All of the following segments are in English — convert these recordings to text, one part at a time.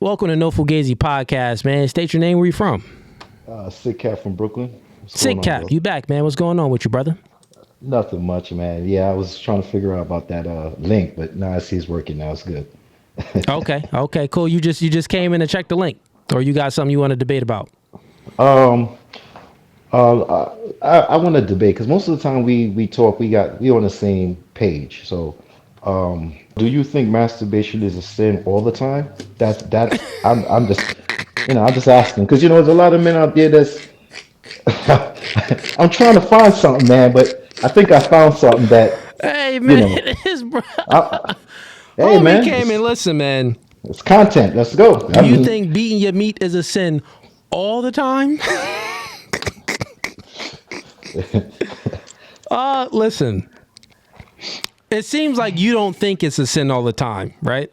Welcome to No Fugazee podcast, man. State your name. Where you from? Sick Cat from Brooklyn. What's going Sick on, Cap. bro? You back, man. What's going on with you, brother? Nothing much, man. Yeah, I was trying to figure out about that link, but now I see it's working now. It's good. Okay, cool. You just came in and checked the link, or you got something you want to debate about? Um, I want to debate because most of the time we talk, we on the same page. So, do you think masturbation is a sin all the time? That's I'm just I'm just asking because there's a lot of men out there that's I'm trying to find something, man, but I think I found something that Hey, you man, know. his bro. I, hey, Homie man, came in. Listen, man. it's content. Let's go. I You mean, think beating your meat is a sin all the time? Listen. It seems like you don't think it's a sin all the time, right?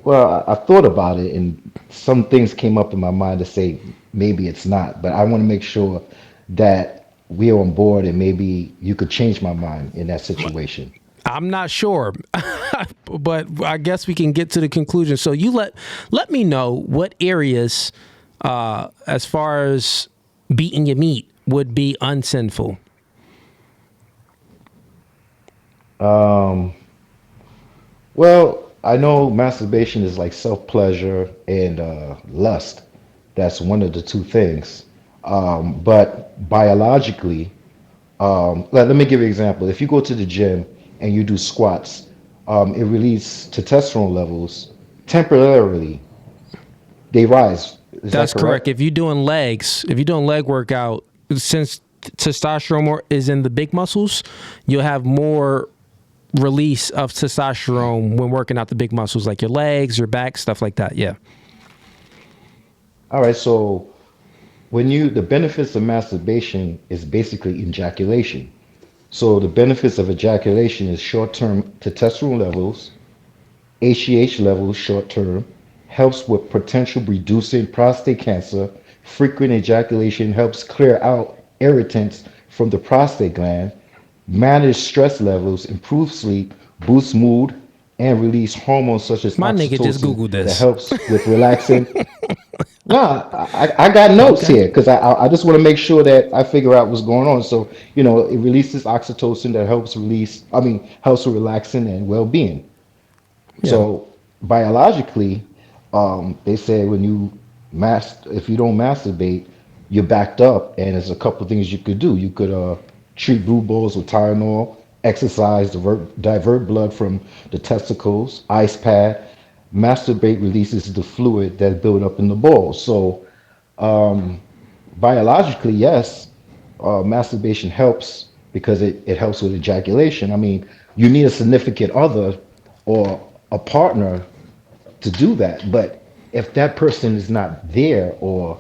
well, I thought about it, and some things came up in my mind to say maybe it's not, but I want to make sure that we're on board, and maybe you could change my mind in that situation. I'm not sure, but I guess we can get to the conclusion. So you let me know what areas, as far as beating your meat, would be unsinful. Um, well, I know masturbation is like self-pleasure and lust. That's one of the two things. But biologically, let me give you an example. If you go to the gym and you do squats, it releases testosterone levels temporarily. They rise. Is that That's correct. correct? If you're doing leg workout, since testosterone is in the big muscles, you'll have more release of testosterone when working out the big muscles, like your legs, your back, stuff like that. Yeah. All right. So the benefits of masturbation is basically ejaculation. So the benefits of ejaculation is short-term testosterone levels, HGH levels short term, helps with potential reducing prostate cancer. Frequent ejaculation helps clear out irritants from the prostate gland, manage stress levels, improve sleep, boost mood, and release hormones such as My nigga just oxytocin Googled that this. helps with relaxing. No, I got notes Okay. here because I just want to make sure that I figure out what's going on. So, it releases oxytocin that helps with relaxing and well-being. Yeah. So biologically, they say if you don't masturbate, you're backed up, and there's a couple of things you could do. You could treat blue balls with Tylenol, exercise, divert blood from the testicles, ice pad. Masturbate releases the fluid that build up in the balls. So biologically, yes, masturbation helps because it helps with ejaculation. I mean, you need a significant other or a partner to do that. But if that person is not there, or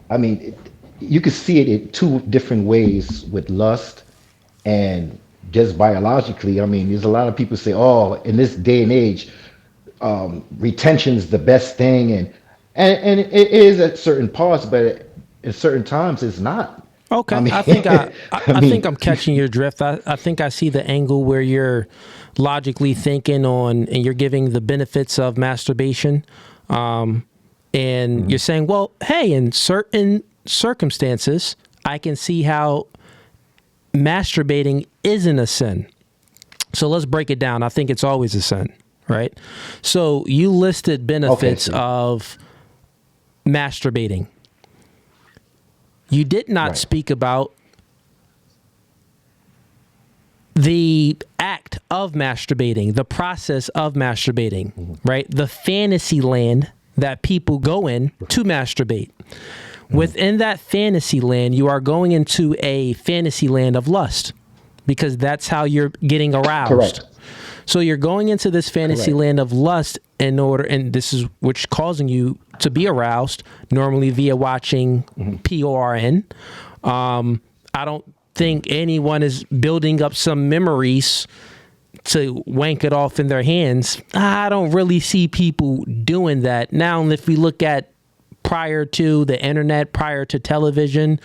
I mean, you could see it in two different ways with lust and just biologically. I mean, there's a lot of people say, "Oh, in this day and age, retention is the best thing," and it is at certain parts, but at certain times it's not. I Okay. mean, I think I'm you, catching your drift. I think I see the angle where you're logically thinking on and you're giving the benefits of masturbation. Um, and you're saying, well, hey, in certain circumstances, I can see how masturbating isn't a sin. So let's break it down. I think it's always a sin, right? So you listed okay, benefits see, of masturbating. You did not right, speak about the act of masturbating, the process of masturbating, right? The fantasy land that people go in to masturbate. Within that fantasy land, you are going into a fantasy land of lust because that's how you're getting aroused. correct, So you're going into this fantasy correct, land of lust and this is which causing you to be aroused, normally via watching PORN. I don't think anyone is building up some memories to wank it off in their hands. I don't really see people doing that. Now, if we look at prior to the internet, prior to television,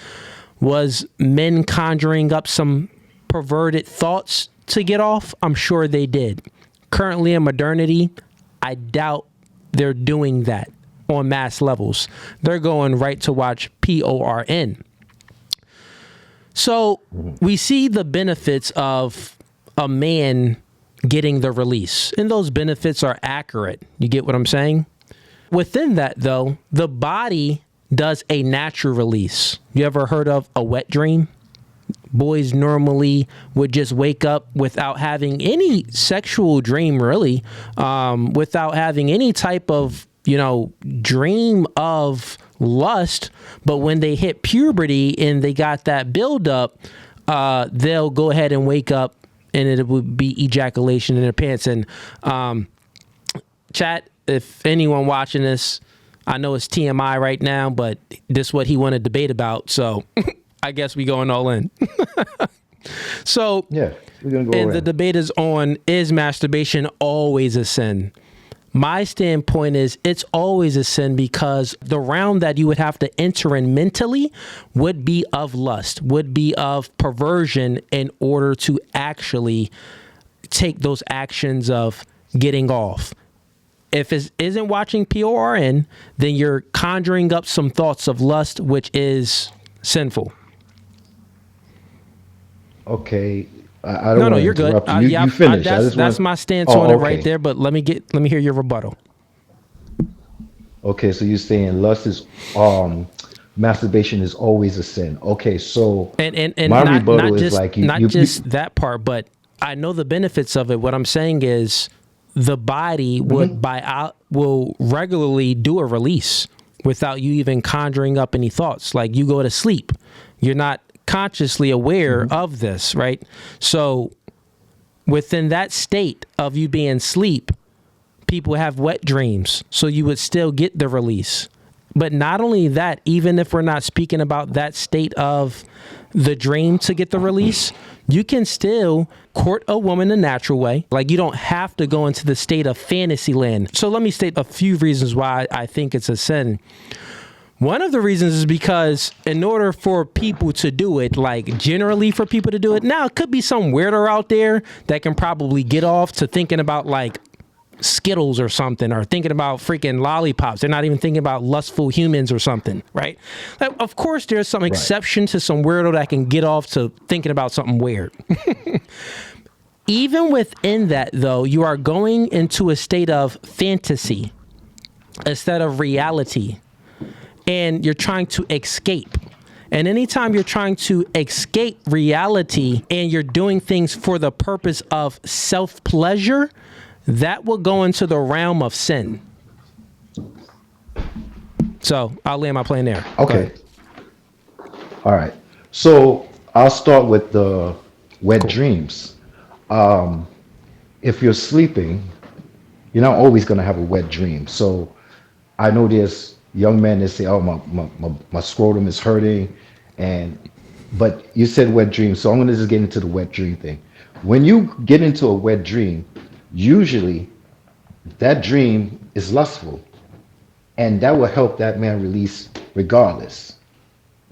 was men conjuring up some perverted thoughts to get off? I'm sure they did. Currently in modernity, I doubt they're doing that on mass levels. They're going right to watch porn. So we see the benefits of a man getting the release, and those benefits are accurate. You get what I'm saying? Within that, though, the body does a natural release. You ever heard of a wet dream? Boys normally would just wake up without having any sexual dream, really, without having any type of, dream of lust. But when they hit puberty and they got that buildup, they'll go ahead and wake up and it would be ejaculation in their pants. And chat, if anyone watching this, I know it's TMI right now, but this is what he wanted to debate about. So I guess we going all in. So yeah, we're gonna go. And the debate is on: is masturbation always a sin? My standpoint is it's always a sin because the realm that you would have to enter in mentally would be of lust, would be of perversion in order to actually take those actions of getting off. If it isn't watching porn, then you're conjuring up some thoughts of lust, which is sinful. Okay. I don't want to you're good. You finish. That's my stance on it right there. But let me hear your rebuttal. Okay, so you're saying lust is masturbation is always a sin. Okay, so and my not rebuttal is just like not just that part, but I know the benefits of it. What I'm saying is the body will regularly do a release without you even conjuring up any thoughts. Like you go to sleep, you're not consciously aware of this, right? So within that state of you being asleep, people have wet dreams, so you would still get the release. But not only that, even if we're not speaking about that state of the dream to get the release, you can still court a woman a natural way. Like you don't have to go into the state of fantasy land. So let me state a few reasons why I think it's a sin. One of the reasons is because in order for people to do it, like generally for people to do it, now it could be some weirdo out there that can probably get off to thinking about like Skittles or something, or thinking about freaking lollipops. They're not even thinking about lustful humans or something, right? Like, of course, there's some exception to some weirdo that can get off to thinking about something weird. Even within that, though, you are going into a state of fantasy instead of reality. And you're trying to escape. And anytime you're trying to escape reality and you're doing things for the purpose of self-pleasure, that will go into the realm of sin. So I'll land my plane there. Okay. All right. So I'll start with the wet dreams. If you're sleeping, you're not always going to have a wet dream. So I know there's young men that say, "Oh, my scrotum is hurting," but you said wet dream, so I'm gonna just get into the wet dream thing. When you get into a wet dream, usually that dream is lustful, and that will help that man release regardless.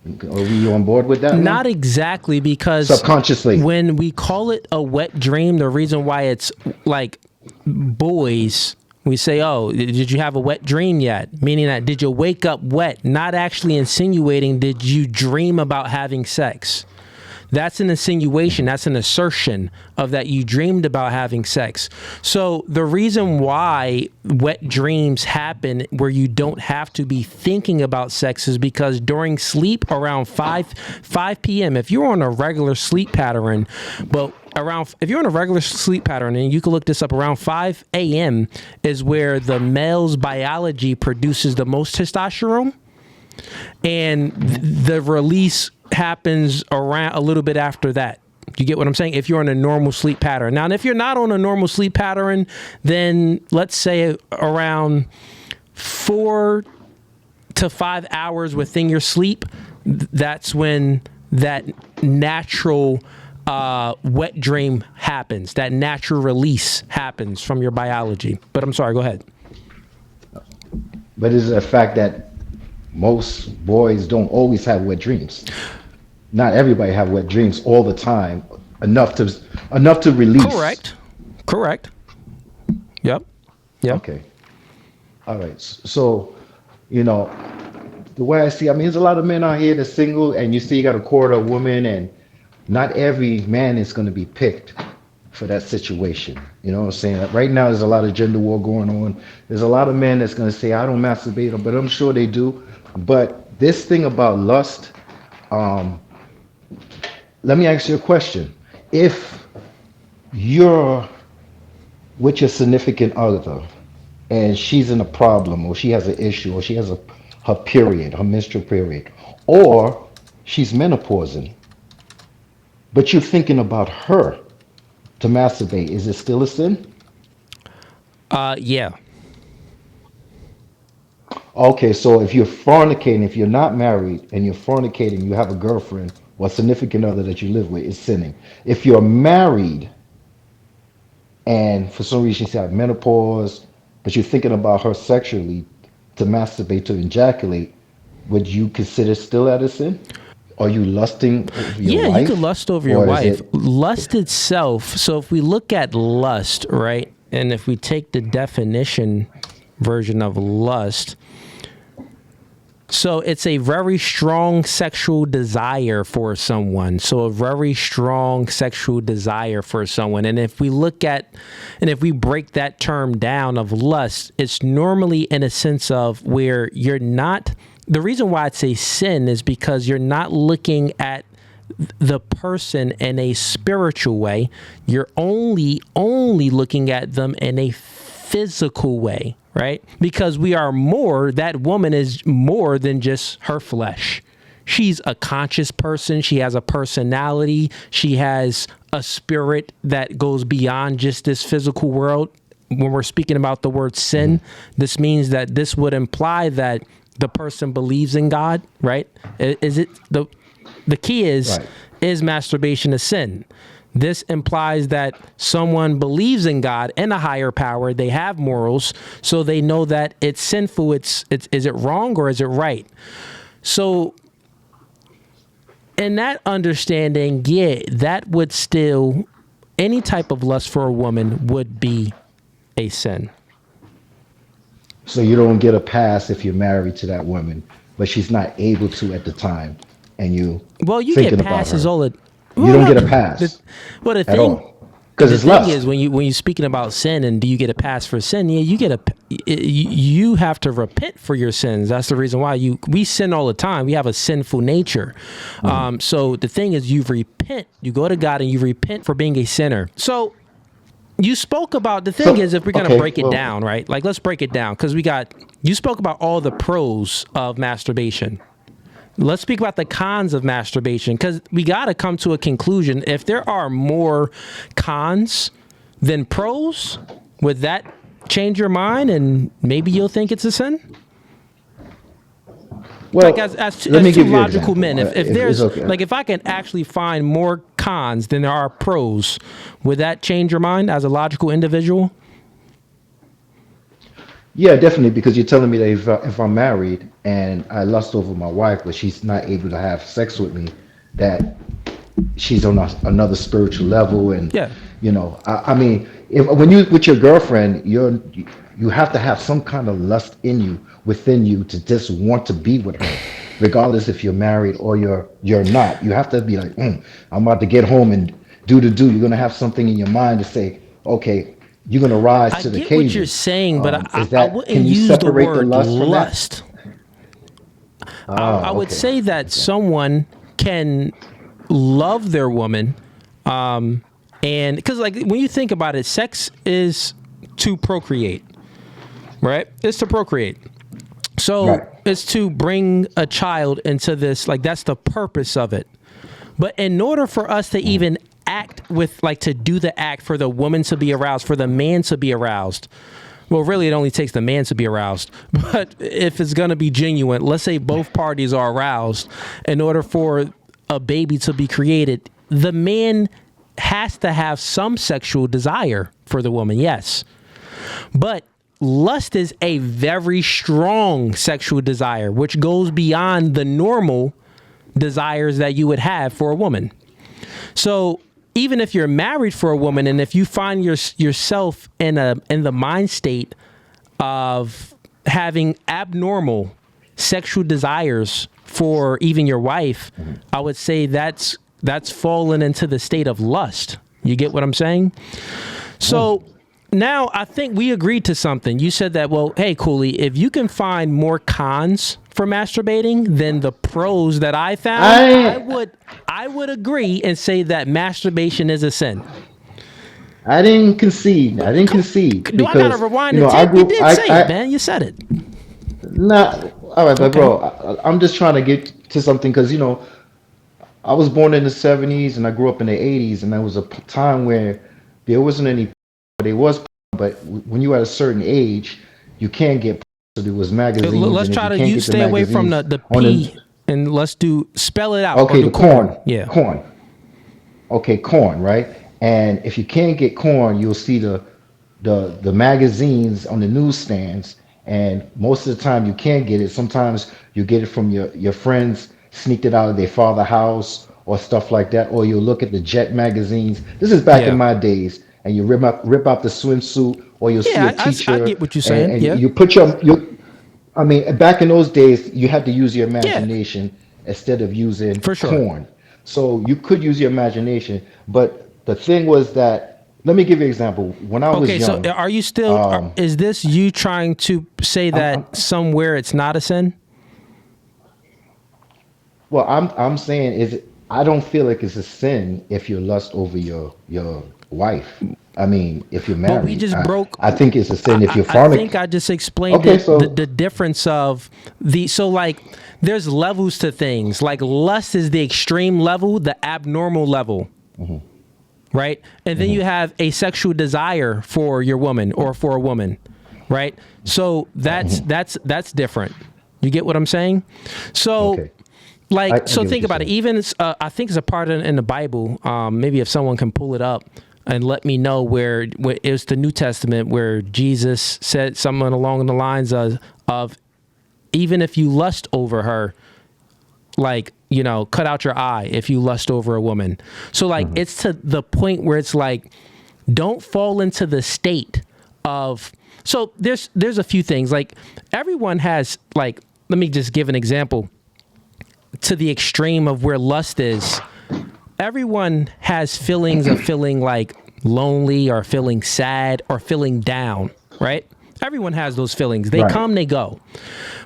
Are we on board with that? Not exactly, because subconsciously, when we call it a wet dream, the reason why it's like boys. We say, "Oh, did you have a wet dream yet?" Meaning that did you wake up wet? Not actually insinuating did you dream about having sex. That's an insinuation. That's an assertion of that you dreamed about having sex. So the reason why wet dreams happen where you don't have to be thinking about sex is because during sleep around 5 p.m., if you're on a regular sleep pattern, if you're on a regular sleep pattern, and you can look this up, around 5 a.m. is where the male's biology produces the most testosterone, and the release happens around a little bit after that. You get what I'm saying? If you're on a normal sleep pattern. Now, and if you're not on a normal sleep pattern, then let's say around 4 to 5 hours within your sleep, that's when that natural wet dream happens. That natural release happens from your biology. But I'm sorry, go ahead. But it's a fact that most boys don't always have wet dreams. Not everybody have wet dreams all the time, enough to release. Correct. Yep. Okay. All right. So, you know, the way I see, I mean, there's a lot of men out here that's single, and you see, you got to court a woman, and not every man is going to be picked for that situation. You know what I'm saying? Like right now, there's a lot of gender war going on. There's a lot of men that's going to say, I don't masturbate, but I'm sure they do. But this thing about lust, um, let me ask you a question. If you're with your significant other and she's in a problem or she has an issue or she has her period, her menstrual period, or she's menopausing, but you're thinking about her to masturbate, is it still a sin? Yeah. Okay, so if you're fornicating, if you're not married and you're fornicating, you have a girlfriend or a significant other that you live with, it's sinning. If you're married and for some reason she had menopause, but you're thinking about her sexually to masturbate, to ejaculate, would you consider still that a sin? Are you lusting over your Yeah, you could wife? lust over your Or is wife. it, Lust itself, so if we look at lust, right, and if we take the definition version of lust, so it's a very strong sexual desire for someone. So a very strong sexual desire for someone. And if we look at, and if we break that term down of lust, it's normally in a sense of where you're not, the reason why it's a sin is because you're not looking at the person in a spiritual way. You're only looking at them in a physical way, right? Because we are more, that woman is more than just her flesh. She's a conscious person. She has a personality. She has a spirit that goes beyond just this physical world. When we're speaking about the word sin, this means that this would imply that the person believes in God, right? Is it the key right? is masturbation a sin? This implies that someone believes in God and a higher power. They have morals, so they know that it's sinful. It's is it wrong or is it right? So, in that understanding, yeah, that would still, any type of lust for a woman would be a sin. So you don't get a pass if you're married to that woman, but she's not able to at the time, and you Well, you get thinking about passes her. all the. You Well, don't no, get a the, pass well, at all because the it's thing is lust. when you're speaking about sin and do you get a pass for sin? Yeah, you get you have to repent for your sins. That's the reason why we sin all the time. We have a sinful nature. So the thing is, you repent. You go to God and you repent for being a sinner. So you spoke about, the thing is, So if we're gonna okay, break it well, down, right? Like, let's break it down because you spoke about all the pros of masturbation. Let's speak about the cons of masturbation because we got to come to a conclusion. If there are more cons than pros, would that change your mind and maybe you'll think it's a sin? Like well, let as me two give you an logical example. men, if If it's there's okay. like if I can actually find more cons than there are pros, would that change your mind as a logical individual? Yeah, definitely, because you're telling me that if I'm married and I lust over my wife, but she's not able to have sex with me, that she's on another spiritual level, and Yeah. I mean, if when you with your girlfriend, you have to have some kind of lust in you, within you, to just want to be with her, regardless if you're married or you're not. You have to be like, I'm about to get home and do the do. You're gonna have something in your mind to say, okay, you're gonna rise I to the get what you're occasion. saying, but Is I that wouldn't can you use the separate the word lust from that? lust. I Ah, would okay, say that okay, someone can love their woman, and because like when you think about it, sex is to procreate, right? It's to procreate. right. So it's to bring a child into this, like that's the purpose of it. But in order for us to even act with, like to do the act for the woman to be aroused, for the man to be aroused, well, really, it only takes the man to be aroused. But if it's going to be genuine, let's say both parties are aroused, in order for a baby to be created, the man has to have some sexual desire for the woman, yes. But lust is a very strong sexual desire, which goes beyond the normal desires that you would have for a woman. So even if you're married for a woman, and if you find yourself in the mind state of having abnormal sexual desires for even your wife, I would say that's fallen into the state of lust. You get what I'm saying? So now I think we agreed to something. You said that, well, hey, Cooley, if you can find more cons for masturbating than the pros that I found, I would agree and say that masturbation is a sin. I didn't concede. Do I gotta rewind the tape? You did say it, man. You said it. Nah, all right, but bro, I'm just trying to get to something because I was born in the '70s and I grew up in the '80s, and there was a time where there wasn't any. There was, but when you were at a certain age, you can't get. So there was magazines. Let's try to stay away from the P and let's spell it out. Okay, the corn. Yeah, corn. Okay, corn, right? And if you can't get corn, you'll see the magazines on the newsstands. And most of the time you can't get it. Sometimes you get it from your friends, sneaked it out of their father's house or stuff like that. Or you'll look at the Jet magazines. This is back in my days. And you rip out the swimsuit, or you'll see a teacher. I get what you're saying. And yeah. you put I mean, back in those days, you had to use your imagination instead of using corn. So you could use your imagination. But the thing was that, let me give you an example. When I was young. Okay, so are you still, is this you trying to say that somewhere it's not a sin? Well, I'm saying I don't feel like it's a sin if you lust over your wife. I mean, if you're married. But we just broke. I think it's a sin if you're I think I just explained the difference of so like there's levels to things. Like lust is the extreme level, the abnormal level. Right? And then you have a sexual desire for your woman or for a woman, right? So that's different. You get what I'm saying? So think about it. Even I think it's a part in the Bible. Maybe if someone can pull it up and let me know where it was the New Testament where Jesus said something along the lines of even if you lust over her, like, cut out your eye if you lust over a woman. So like, it's to the point where it's like, don't fall into the state of, so there's a few things like everyone has like, let me just give an example to the extreme of where lust is. Everyone has feelings of feeling like lonely or feeling sad or feeling down, right? Everyone has those feelings. They come, they go.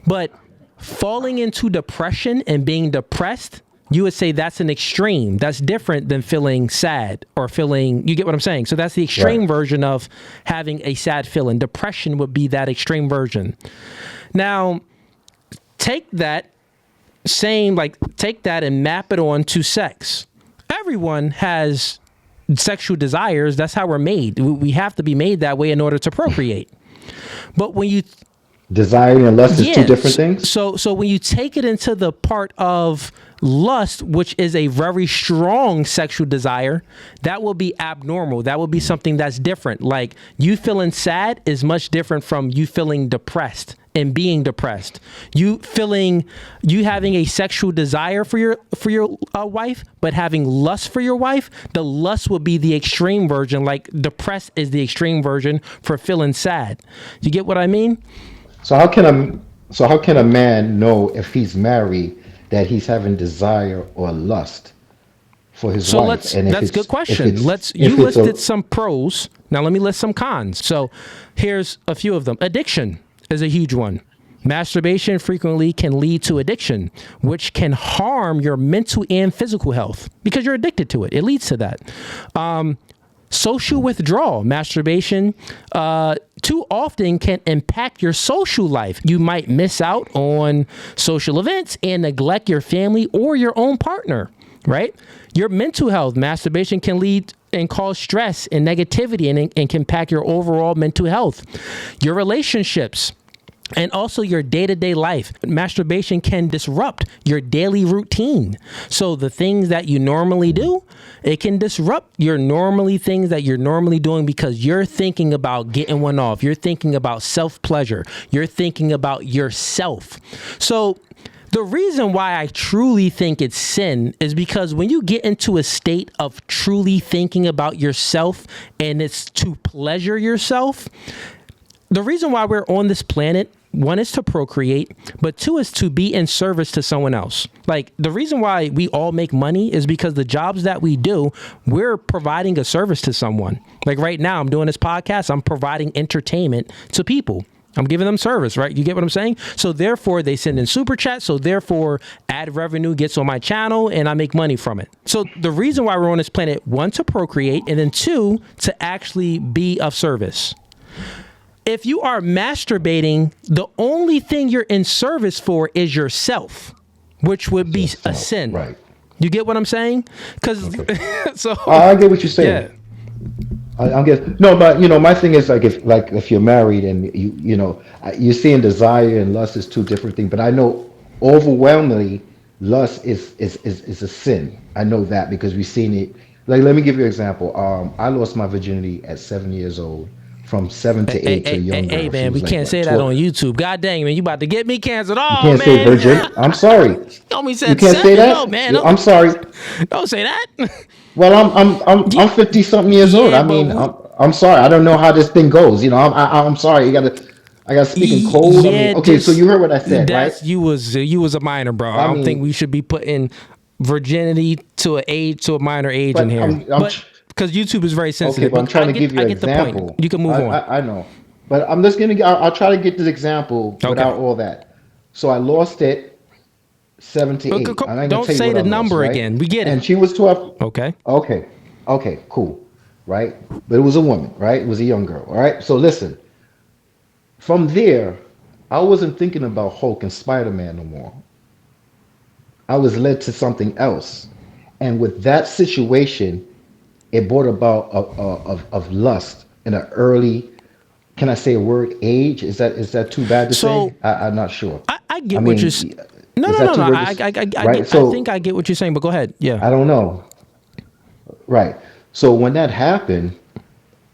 But falling into depression and being depressed, you would say that's an extreme. That's different than feeling sad or feeling, you get what I'm saying? So that's the extreme version of having a sad feeling. Depression would be that extreme version. Now, take that and map it on to sex. Everyone has sexual desires. That's how we're made. We have to be made that way in order to procreate. But when you desire and lust is two different things. So when you take it into the part of lust, which is a very strong sexual desire, that will be abnormal. That will be something that's different. Like you feeling sad is much different from you feeling depressed and being depressed. You having a sexual desire for your wife, but having lust for your wife, the lust would be the extreme version. Like depressed is the extreme version for feeling sad. You get what I mean? So how can a man know if he's married that he's having desire or lust for his wife? That's a good question. You listed some pros. Now let me list some cons. So here's a few of them. Addiction is a huge one. Masturbation frequently can lead to addiction, which can harm your mental and physical health because you're addicted to it. It leads to that. Social withdrawal. Masturbation too often can impact your social life. You might miss out on social events and neglect your family or your own partner, right? Your mental health. Masturbation can lead and cause stress and negativity and can impact your overall mental health. Your relationships. And also your day-to-day life. Masturbation can disrupt your daily routine. So the things that you normally do, it can disrupt your things that you're normally doing because you're thinking about getting one off. You're thinking about self-pleasure. You're thinking about yourself. So the reason why I truly think it's sin is because when you get into a state of truly thinking about yourself and it's to pleasure yourself, the reason why we're on this planet, one is to procreate, but two is to be in service to someone else. Like, the reason why we all make money is because the jobs that we do, we're providing a service to someone. Like right now, I'm doing this podcast, I'm providing entertainment to people. I'm giving them service, right? You get what I'm saying? So therefore, they send in super chats. So therefore, ad revenue gets on my channel and I make money from it. So the reason why we're on this planet, one, to procreate, and then two, to actually be of service. If you are masturbating, the only thing you're in service for is yourself, which would be a sin. Right. You get what I'm saying? Because so I get what you're saying. Yeah. I guess no, but my thing is if you're married and you're seeing desire and lust is two different things. But I know overwhelmingly lust is a sin. I know that because we've seen it. Like, let me give you an example. I lost my virginity at 7 years old. From 7 to 8 to a young girl. Hey man, we can't say 12. that on YouTube. God dang, man, you about to get me canceled. Oh, You can't man. say virgin. I'm sorry. Said you can't say that. No, man. I'm sorry. Don't say that. Well, I'm 50 something years old. I mean, I'm sorry. I don't know how this thing goes. I'm sorry. I got to speak in code. Yeah, I mean, okay, so you heard what I said, right? You was a minor, bro. I don't think we should be putting virginity to a minor age in here. Because YouTube is very sensitive. Okay, but I'm trying to give you an example. You can move on. I know, but I'm just I'll try to get this example without all that. So I lost it 7 to 8. Don't say the number again. We get it. And she was 12. Okay. Okay. Cool. Right. But it was a woman. Right. It was a young girl. All right. So listen. From there, I wasn't thinking about Hulk and Spider-Man no more. I was led to something else, and with that situation, it brought about of lust in an early, can I say a word, age? Is that too bad to say? I'm not sure. I get what you're saying. No. I think I get what you're saying, but go ahead. Yeah. I don't know. Right. So when that happened,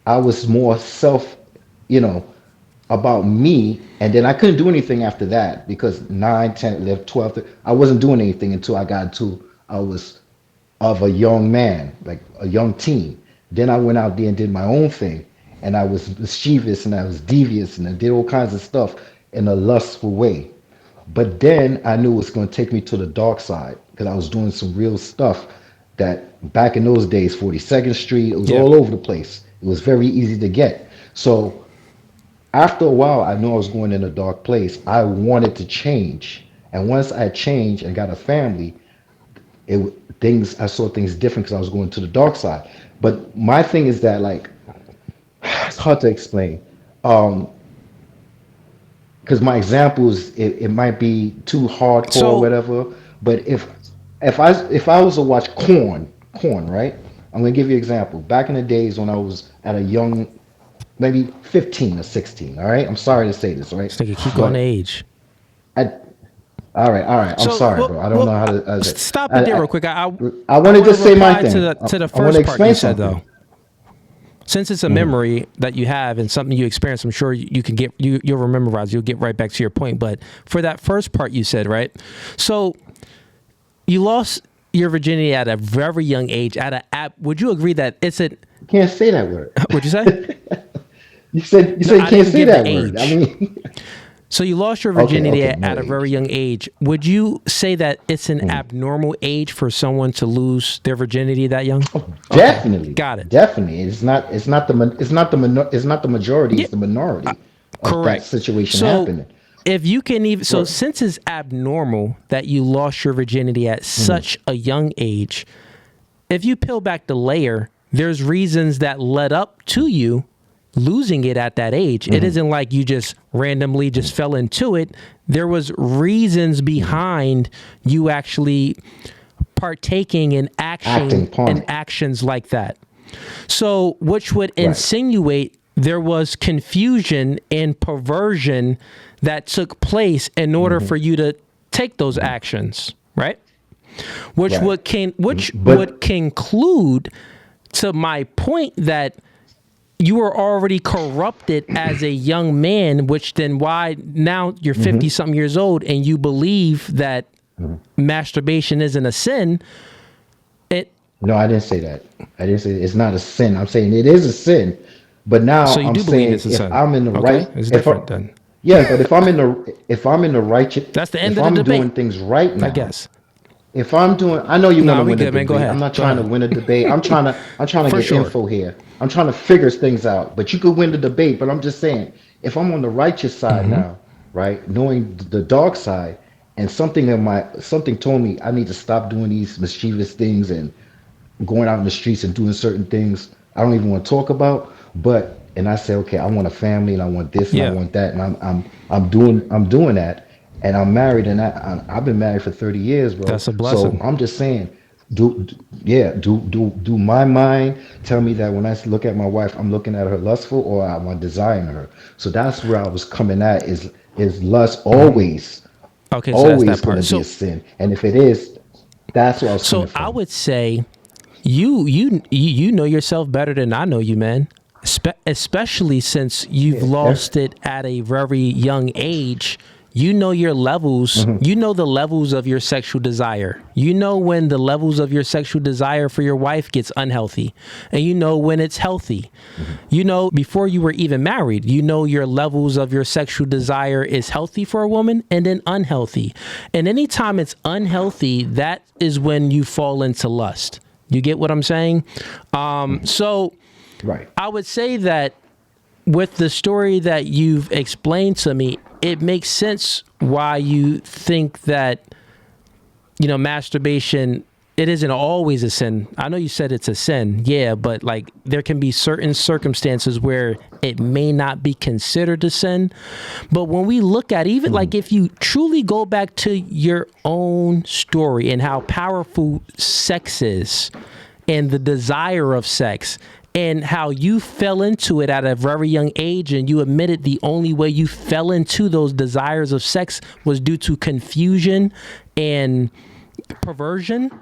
I was more about me, and then I couldn't do anything after that because 9, 10, 11, 12, I wasn't doing anything until I was of a young man, like a young teen. Then I went out there and did my own thing, and I was mischievous and I was devious and I did all kinds of stuff in a lustful way. But then I knew it was going to take me to the dark side because I was doing some real stuff that back in those days, 42nd Street, it was all over the place. It was very easy to get. So after a while, I knew I was going in a dark place. I wanted to change. And once I changed and got a family, I saw things different because I was going to the dark side. But my thing is that, like, it's hard to explain. Because my examples, it might be too hardcore or whatever. But if I was to watch corn, right? I'm gonna give you an example. Back in the days when I was at a young, maybe 15 or 16. All right, I'm sorry to say this, right? Keep going age. All right. I'm sorry, bro. I don't know how to. Stop it there real quick. I want to just say my thing. To the first part you said, though. Since it's a memory that you have and something you experience, I'm sure you can you'll remember, Roz. You'll get right back to your point. But for that first part you said, right? So you lost your virginity at a very young age. Would you agree that it's a? You can't say that word. What'd you say? You said you can't say that word. I mean. So you lost your virginity at a very young age. Would you say that it's an abnormal age for someone to lose their virginity that young? Oh, definitely. Got it. Definitely. It's not the majority, it's the minority of that situation happening. If you can even since it's abnormal that you lost your virginity at such a young age, if you peel back the layer, there's reasons that led up to you losing it at that age. It isn't like you just randomly just fell into it. There was reasons behind you actually partaking in actions like that. So, which would insinuate there was confusion and perversion that took place in order for you to take those actions, right? Which would conclude to my point that you were already corrupted as a young man, which then why now you're 50 something years old and you believe that masturbation isn't a sin. No, I didn't say that. I didn't say it's not a sin. I'm saying it is a sin. But now so you I'm do saying it's a sin. I'm in the right, it's different then. Yeah, but if I'm in the righteous, That's the end if of the I'm doing debate, things right I now, guess. if I'm doing, I know you want No, to we win a good, man. Go debate. I'm ahead. not Go trying to ahead. win a debate. I'm trying to For get sure. info here. I'm trying to figure things out. But you could win the debate. But I'm just saying, if I'm on the righteous side Hmm. now, right, knowing the dark side, and something told me I need to stop doing these mischievous things and going out in the streets and doing certain things I don't even want to talk about. But and I say, okay, I want a family and I want this and I Yeah, want that, and I'm doing that, and I'm married and I've been married for 30 years, bro. that's a So blessing. I'm just saying, yeah, do my mind tell me that when I look at my wife, I'm looking at her lustful or I'm desiring her. So that's where I was coming at is lust Hmm. Okay, so that's always that going part. to be a So, sin, and if it is, that's where I was coming so I from. would say you know yourself better than I know you, man. Especially since you've Yeah, lost it at a very young age. You know your levels. You know the levels of your sexual desire. You know when the levels of your sexual desire for your wife gets unhealthy, and you know when it's healthy. You know before you were even married. You know your levels of your sexual desire is healthy for a woman, and then unhealthy. And anytime it's unhealthy, that is when you fall into lust. You get what I'm saying? So right. I would say that with the story that you've explained to me, it makes sense why you think that, masturbation, it isn't always a sin. I know you said it's a sin, yeah, but like there can be certain circumstances where it may not be considered a sin. But when we look at even like if you truly go back to your own story and how powerful sex is and the desire of sex and how you fell into it at a very young age and you admitted the only way you fell into those desires of sex was due to confusion and perversion,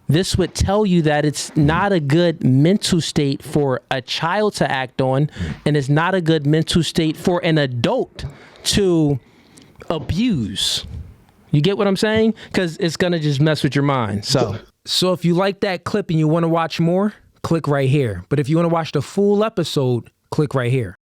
this would tell you that it's not a good mental state for a child to act on, and it's not a good mental state for an adult to abuse. You get what I'm saying? Because it's going to just mess with your mind. So if you like that clip and you want to watch more, click right here. But if you want to watch the full episode, click right here.